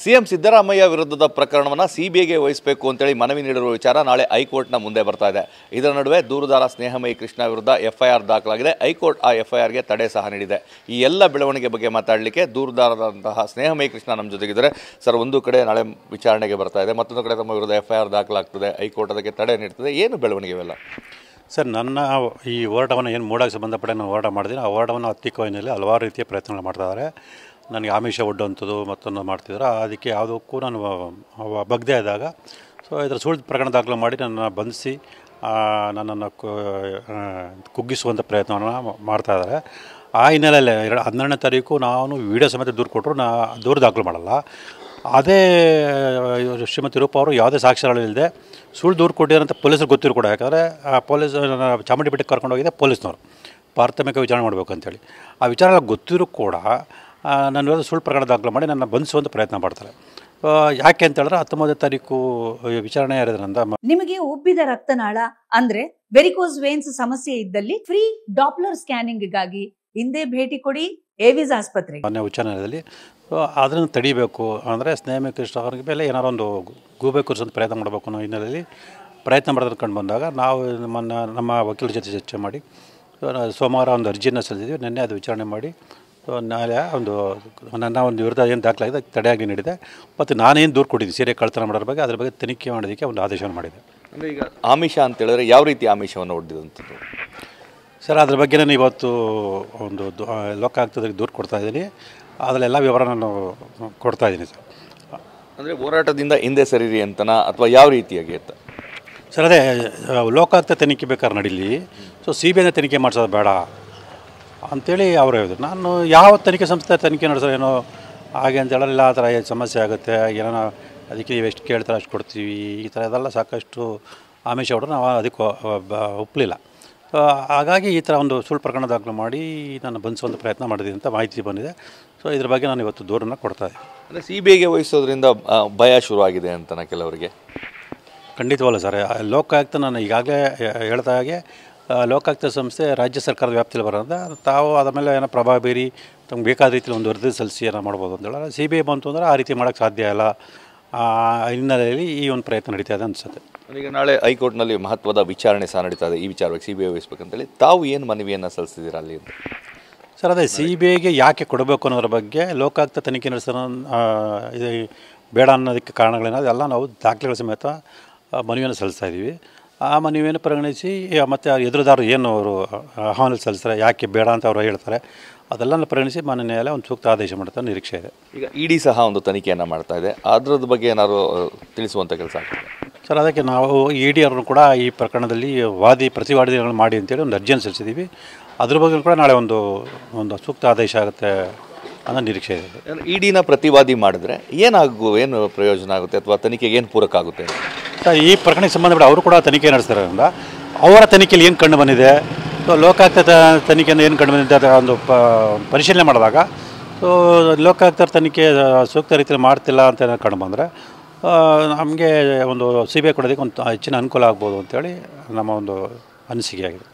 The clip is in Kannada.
ಸಿಎಂ ಸಿದ್ದರಾಮಯ್ಯ ವಿರುದ್ಧದ ಪ್ರಕರಣವನ್ನು ಸಿಬಿಐಗೆ ವಹಿಸಬೇಕು ಅಂತೇಳಿ ಮನವಿ ನೀಡಿರುವ ವಿಚಾರ ನಾಳೆ ಹೈಕೋರ್ಟ್ನ ಮುಂದೆ ಬರ್ತಾ ಇದೆ. ಇದರ ನಡುವೆ ದೂರುದಾರ ಸ್ನೇಹಮಯಿ ಕೃಷ್ಣ ವಿರುದ್ಧ ಎಫ್ಐಆರ್ ದಾಖಲಾಗಿದೆ. ಹೈಕೋರ್ಟ್ ಆ ಎಫ್ಐಆರ್ಗೆ ತಡೆ ಸಹ ನೀಡಿದೆ. ಈ ಎಲ್ಲ ಬೆಳವಣಿಗೆ ಬಗ್ಗೆ ಮಾತಾಡಲಿಕ್ಕೆ ದೂರುದಾರರಂತಹ ಸ್ನೇಹಮಯಿ ಕೃಷ್ಣ ನಮ್ಮ ಜೊತೆಗಿದ್ದಾರೆ. ಸರ್, ಒಂದು ಕಡೆ ನಾಳೆ ವಿಚಾರಣೆಗೆ ಬರ್ತಾ ಇದೆ, ಮತ್ತೊಂದು ಕಡೆ ತಮ್ಮ ವಿರುದ್ಧ ಎಫ್ಐಆರ್ ದಾಖಲಾಗ್ತದೆ, ಹೈಕೋರ್ಟ್ ಅದಕ್ಕೆ ತಡೆ ನೀಡ್ತದೆ. ಏನು ಬೆಳವಣಿಗೆವೆಲ್ಲ? ಸರ್, ನನ್ನ ಈ ಹೋರಾಟವನ್ನು ಏನು ಮೂಡಕ್ಕೆ ಸಂಬಂಧಪಟ್ಟ ನಾನು ಹೋರಾಟ ಮಾಡಿದ್ದೀನಿ. ಆ ಹೋರಾಟವನ್ನು ಹತ್ತಿಕ್ಕುವಲ್ಲಿ ಹಲವಾರು ರೀತಿಯ ಪ್ರಯತ್ನಗಳು ಮಾಡ್ತಾಯಿದ್ದಾರೆ. ನನಗೆ ಆಮಿಷ ಒಡ್ಡುವಂಥದ್ದು ಮತ್ತೊಂದು ಮಾಡ್ತಿದ್ರು. ಅದಕ್ಕೆ ಯಾವುದಕ್ಕೂ ನಾನು ಬಗ್ದೇ ಇದ್ದಾಗ ಇದರ ಸುಳ್ಳು ಪ್ರಕರಣ ದಾಖಲೆ ಮಾಡಿ ನನ್ನನ್ನು ಬಂಧಿಸಿ ನನ್ನನ್ನು ಕುಗ್ಗಿಸುವಂಥ ಪ್ರಯತ್ನವನ್ನು ಮಾಡ್ತಾಯಿದ್ದಾರೆ. ಆ ಹಿನ್ನೆಲೆಯಲ್ಲಿ 12ನೇ ತಾರೀಕು ನಾನು ವಿಡಿಯೋ ಸಮೇತ ದೂರು ಕೊಟ್ಟರು, ದೂರು ದಾಖಲು ಮಾಡಲ್ಲ. ಅದೇ ಶ್ರೀಮತಿ ರೂಪ ಅವರು ಯಾವುದೇ ಸಾಕ್ಷ್ಯಗಳಿಲ್ಲದೆ ಸುಳ್ಳು ದೂರು ಕೊಟ್ಟಿರೋಂಥ ಪೊಲೀಸರು ಗೊತ್ತಿರು ಕೂಡ. ಯಾಕಂದರೆ ಆ ಪೊಲೀಸ್ ಚಾಮುಂಡಿ ಬೆಟ್ಟಕ್ಕೆ ಕರ್ಕೊಂಡೋಗಿದೆ ಪೊಲೀಸ್ನವರು, ಪ್ರಾಥಮಿಕ ವಿಚಾರಣೆ ಮಾಡಬೇಕು ಅಂತೇಳಿ. ಆ ವಿಚಾರ ಗೊತ್ತಿರೂ ಕೂಡ ನನ್ನ ವಿರುದ್ಧ ಸುಳ್ಳು ಪ್ರಕರಣ ದಾಖಲೆ ಮಾಡಿ ನನ್ನ ಬಂಧಿಸುವಂಥ ಪ್ರಯತ್ನ ಮಾಡ್ತಾರೆ. ಯಾಕೆ ಅಂತ ಹೇಳಿದ್ರೆ 19ನೇ ತಾರೀಕು ವಿಚಾರಣೆ ಇರೋದ್ರಿಂದ. ನಿಮಗೆ ಉಬ್ಬಿದ ರಕ್ತನಾಳ ಅಂದರೆ ವೆರಿಕೋಸ್ ವೇನ್ಸ್ ಸಮಸ್ಯೆ ಇದ್ದಲ್ಲಿ ಫ್ರೀ ಡಾಪ್ಲರ್ ಸ್ಕ್ಯಾನಿಂಗ್ಗಾಗಿ ಹಿಂದೆ ಭೇಟಿ ಕೊಡಿ ಏವಿಸ್ ಆಸ್ಪತ್ರೆ. ಮೊನ್ನೆ ಉಚ್ಚ ನ್ಯಾಯಾಲಯದಲ್ಲಿ ಅದನ್ನು ತಡಿಬೇಕು ಅಂದರೆ ಸ್ನೇಹಮಯಿ ಕೃಷ್ಣ ಅವರಿಗೆ ಮೇಲೆ ಏನಾರು ಒಂದು ಗೂಬೆ ಕೂರಿಸೋಂಥ ಪ್ರಯತ್ನ ಮಾಡಬೇಕು ಅನ್ನೋ ಹಿನ್ನೆಲೆಯಲ್ಲಿ ಪ್ರಯತ್ನ ಮಾಡೋದನ್ನು ಕಂಡು ಬಂದಾಗ ನಾವು ನಮ್ಮ ವಕೀಲರ ಜೊತೆ ಚರ್ಚೆ ಮಾಡಿ ಸೋಮವಾರ ಒಂದು ಅರ್ಜಿಯನ್ನು ಸಲ್ಲಿಸಿದ್ವಿ. ನಿನ್ನೆ ಅದು ವಿಚಾರಣೆ ಮಾಡಿ ನ್ಯಾಯಾಲಯ ನನ್ನ ವಿರುದ್ಧ ಏನು ದಾಖಲಾಗಿದೆ ತಡೆಯಾಗಿ ನೀಡಿದೆ. ಮತ್ತು ನಾನೇನು ದೂರು ಕೊಟ್ಟಿದ್ದೀನಿ ಸೀರೆ ಕಳ್ತನ ಮಾಡೋದ್ರ ಬಗ್ಗೆ, ಅದ್ರ ಬಗ್ಗೆ ತನಿಖೆ ಮಾಡೋದಕ್ಕೆ ಒಂದು ಆದೇಶವನ್ನು ಮಾಡಿದೆ. ಅಂದರೆ ಈಗ ಆಮಿಷ ಅಂತ ಹೇಳಿದ್ರೆ ಯಾವ ರೀತಿ ಆಮಿಷವನ್ನು ಒಡ್ಡಿದಂಥದ್ದು? ಸರ್, ಅದ್ರ ಬಗ್ಗೆ ನಾನು ಇವತ್ತು ಒಂದು ಲೋಕಾಯುಕ್ತರಿಗೆ ದೂರು ಕೊಡ್ತಾಯಿದ್ದೀನಿ. ಅದರಲ್ಲೆಲ್ಲ ವಿವರ ನಾನು ಕೊಡ್ತಾಯಿದ್ದೀನಿ ಸರ್. ಅಂದರೆ ಹೋರಾಟದಿಂದ ಹಿಂದೆ ಸರಿರಿ ಅಂತನಾ ಅಥವಾ ಯಾವ ರೀತಿಯಾಗಿ ಅಂತ? ಸರ್, ಅದೇ ಲೋಕಾಯುಕ್ತ ತನಿಖೆ ಬೇಕಾದ್ರೆ ನಡೀಲಿ, CBI ತನಿಖೆ ಮಾಡಿಸೋದು ಬೇಡ ಅಂಥೇಳಿ ಅವರು ಹೇಳಿದ್ರು. ನಾನು ಯಾವ ತನಿಖೆ ಸಂಸ್ಥೆ ತನಿಖೆ ನಡೆಸೋದು ಏನೋ ಹಾಗೆ ಅಂತ ಹೇಳೋಲ್ಲ. ಆ ಥರ ಸಮಸ್ಯೆ ಆಗುತ್ತೆ, ಏನೋ ಅದಕ್ಕೆ ನೀವು ಎಷ್ಟು ಕೇಳ್ತಾರೆ ಅಷ್ಟು ಕೊಡ್ತೀವಿ, ಈ ಥರ ಇದೆಲ್ಲ ಸಾಕಷ್ಟು ಆಮಿಷ ಹೊಡ್ರು. ನಾವು ಅದಕ್ಕೆ ಒಪ್ಪಲಿಲ್ಲ. ಹಾಗಾಗಿ ಈ ಥರ ಒಂದು ಸುಳ್ಳು ಪ್ರಕರಣ ದಾಖಲು ಮಾಡಿ ನಾನು ಬಂಧಿಸುವಂಥ ಪ್ರಯತ್ನ ಮಾಡಿದ್ದೀನಿ ಅಂತ ಮಾಹಿತಿ ಬಂದಿದೆ. ಇದ್ರ ಬಗ್ಗೆ ನಾನು ಇವತ್ತು ದೂರನ್ನು ಕೊಡ್ತಾಯಿದ್ದೆ. ಅಂದರೆ CBIಗೆ ವಹಿಸೋದ್ರಿಂದ ಭಯ ಶುರುವಾಗಿದೆ ಅಂತನಾ ಕೆಲವರಿಗೆ? ಖಂಡಿತವಲ್ಲ ಸರ್. ಲೋಕಾಯುಕ್ತ ನಾನು ಈಗಾಗಲೇ ಹೇಳ್ತಾ ಹಾಗೆ ಲೋಕಾಯುಕ್ತ ಸಂಸ್ಥೆ ರಾಜ್ಯ ಸರ್ಕಾರದ ವ್ಯಾಪ್ತಿಯಲ್ಲಿ ಬರೋದ್ರಿಂದ ತಾವು ಅದ ಮೇಲೆ ಏನೋ ಪ್ರಭಾವ ಬೀರಿ ತಮ್ಗೆ ಬೇಕಾದ ರೀತಿಯಲ್ಲಿ ಒಂದು ವರದಿ ಸಲ್ಲಿಸಿ ಏನೋ ಮಾಡ್ಬೋದು ಅಂತ ಹೇಳೋದು. CBI ಬಂತು ಅಂದರೆ ಆ ರೀತಿ ಮಾಡೋಕ್ಕೆ ಸಾಧ್ಯ ಇಲ್ಲ. ಹಿನ್ನೆಲೆಯಲ್ಲಿ ಈ ಒಂದು ಪ್ರಯತ್ನ ನಡೀತಾ ಇದೆ ಅನಿಸುತ್ತೆ. ಈಗ ನಾಳೆ ಹೈಕೋರ್ಟ್ನಲ್ಲಿ ಮಹತ್ವದ ವಿಚಾರಣೆ ಸಹ ನಡೀತಾ ಇದೆ. ಈ ವಿಚಾರವಾಗಿ CBI ವಹಿಸ್ಬೇಕಂತೇಳಿ ತಾವು ಏನು ಮನವಿಯನ್ನು ಸಲ್ಲಿಸಿದ್ದೀರಾ ಅಲ್ಲಿ? ಸರ್, ಅದೇ CBIಗೆ ಯಾಕೆ ಕೊಡಬೇಕು ಅನ್ನೋದ್ರ ಬಗ್ಗೆ ಲೋಕಾಯುಕ್ತ ತನಿಖೆ ನಡೆಸೋ ಇದು ಬೇಡ ಅನ್ನೋದಕ್ಕೆ ಕಾರಣಗಳೇನಾದ್ರು ಎಲ್ಲ ನಾವು ದಾಖಲೆಗಳ ಸಮೇತ ಮನವಿಯನ್ನು ಸಲ್ಲಿಸ್ತಾ ಇದ್ದೀವಿ. ಆ ಮನವಿಯನ್ನು ಪರಿಗಣಿಸಿ ಮತ್ತು ಎದುರುದಾರರು ಏನು ಅವರು ಆಹ್ವಾನ ಸಲ್ಲಿಸ್ತಾರೆ, ಯಾಕೆ ಬೇಡ ಅಂತ ಅವರು ಹೇಳ್ತಾರೆ, ಅದೆಲ್ಲ ಪರಿಗಣಿಸಿ ಮಾನ್ಯ ನ್ಯಾಯಾಲಯ ಒಂದು ಸೂಕ್ತ ಆದೇಶ ಮಾಡುತ್ತಾ ನಿರೀಕ್ಷೆ ಇದೆ. ಈಗ ED ಸಹ ಒಂದು ತನಿಖೆಯನ್ನು ಮಾಡ್ತಾ ಇದೆ, ಅದರದ ಬಗ್ಗೆ ಏನಾದ್ರು ತಿಳಿಸುವಂಥ ಕೆಲಸ ಆಗ್ತದೆ? ಸರ್, ಅದಕ್ಕೆ ನಾವು ED ಅವರನ್ನು ಕೂಡ ಈ ಪ್ರಕರಣದಲ್ಲಿ ಪ್ರತಿವಾದಿಗಳನ್ನು ಮಾಡಿ ಅಂತೇಳಿ ಒಂದು ಅರ್ಜಿಯನ್ನು ಸಲ್ಲಿಸಿದ್ದೀವಿ. ಅದ್ರ ಬಗ್ಗೆ ಕೂಡ ನಾಳೆ ಒಂದು ಸೂಕ್ತ ಆದೇಶ ಆಗುತ್ತೆ ಅನ್ನೋ ನಿರೀಕ್ಷೆ ಇದೆ. EDನ ಪ್ರತಿವಾದಿ ಮಾಡಿದ್ರೆ ಏನು ಪ್ರಯೋಜನ ಆಗುತ್ತೆ ಅಥವಾ ತನಿಖೆಗೆ ಏನು ಪೂರಕ ಆಗುತ್ತೆ? ಸರ್, ಈ ಪ್ರಕರಣಕ್ಕೆ ಸಂಬಂಧಪಟ್ಟ ಅವರು ಕೂಡ ತನಿಖೆ ನಡೆಸ್ತಾರಿಂದ ಅವರ ತನಿಖೆಯಲ್ಲಿ ಏನು ಕಂಡು ಬಂದಿದೆ, ಲೋಕಾಯುಕ್ತ ತನಿಖೆಯನ್ನು ಏನು ಕಂಡು ಬಂದಿದೆ ಒಂದು ಪರಿಶೀಲನೆ ಮಾಡಿದಾಗ ಲೋಕಾಯುಕ್ತರ ತನಿಖೆ ಸೂಕ್ತ ರೀತಿಯಲ್ಲಿ ಮಾಡ್ತಿಲ್ಲ ಅಂತ ಕಂಡು ಬಂದರೆ ನಮಗೆ ಒಂದು CBI ಕೊಡೋದಕ್ಕೆ ಒಂದು ಹೆಚ್ಚಿನ ಅನುಕೂಲ ಆಗ್ಬೋದು ಅಂತೇಳಿ ನಮ್ಮ ಒಂದು ಅನಿಸಿಕೆ ಆಗಿದೆ.